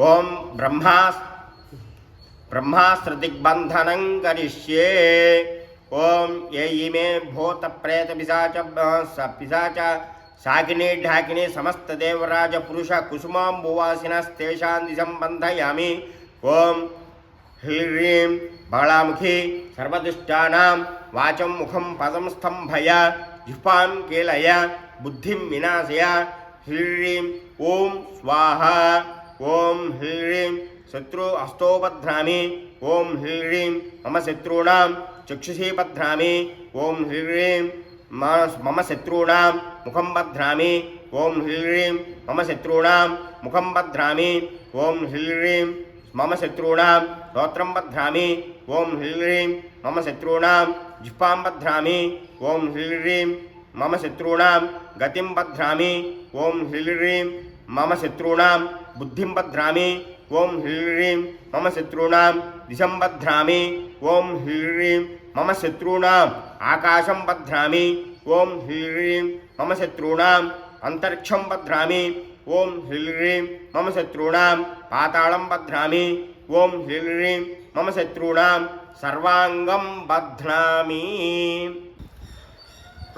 ओम ब्रह्मास्त्र दिग्बंधनं करिष्ये। ओम ये इमे भूत प्रेत पिशाच साकिनी ढाकिनी समस्त देवराज पुरुष कुसुमांबुवासिनस्तेषां दिशं बन्धयामि। ओम ह्रीं बालामुखी सर्वदुष्टानां वाचं मुखं पदं स्तंभय जिह्वां कीलय बुद्धिं विनाशय। ह्रीं ओम स्वाहा। ओम ह्रीं शत्रु हस्तोपध्रामि। ओम ह्रीं मम शत्रूणां चक्षुषी बध्नामि। ओम ह्रीं मम शत्रूणां मुखं बध्नामि। ओम ह्रीं मम शत्रूणां मुखं बध्नामि। ओम ह्रीं मम शत्रूणां स्तोत्रं बध्नामि। ओम ह्रीं मम शत्रूणां जिह्वां बध्नामि। ओम ह्रीं मम शत्रूणां गतिं बध्नामि। ओम ह्रीं मम शत्रूणां बुद्धिं बध्नामि। ओम ह्रीं मम शत्रूणां दिशं बध्नामि। ओम ह्रीं मम शत्रूणां आकाशं बध्नामि। ओम ह्रीं मम शत्रूणां अंतरिक्षं बध्नामि। ओम ह्रीं मम शत्रूणां पातालं बध्नामि। ओम ह्रीं मम शत्रूणां सर्वांगं बध्नामि।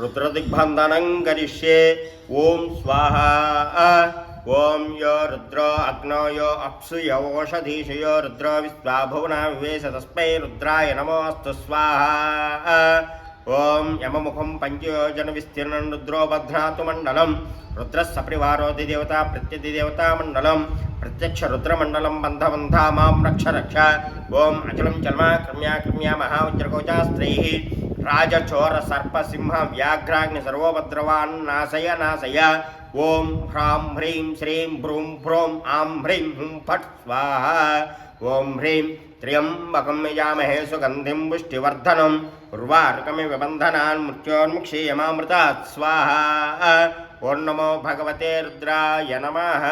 रुद्रदिग्बन्धनं करिष्ये। ओम स्वाहा। ओम यो रुद्रो अग्नो यो अप्सु यो ओषधीषु यो रुद्रो विश्वा भुवना विवेश तस्मै रुद्राय नमोऽस्तु स्वाहा। ओम यममुखं पंचयोजन विस्तीर्णं रुद्रो बध्नातु मंडलं। रुद्रस्य परिवारोऽधिदेवता प्रत्यधिदेवता मंडलं। प्रत्यक्ष रुद्रमंडलं बन्धबन्धा मां रक्ष रक्ष। ओम अचलं चलमा क्रम्या क्रम्या महावज्रकोचास्त्रैः राजचोर सर्प सिंह व्याघ्राग्नि सर्वोपद्रवान् नाशय नाशय। ओम ह्रां ह्रीं श्रीं भ्रूं भ्रूं आं ह्रीं हुं फट् स्वाहा। ओम ह्रीं त्र्यम्बकं यजामहे सुगन्धिं पुष्टिवर्धनम् उर्वारुकमिव बन्धनान् मृत्योर्मुक्षीयमामृतात् स्वाहा। ओं नमो भगवते रुद्राय नमः।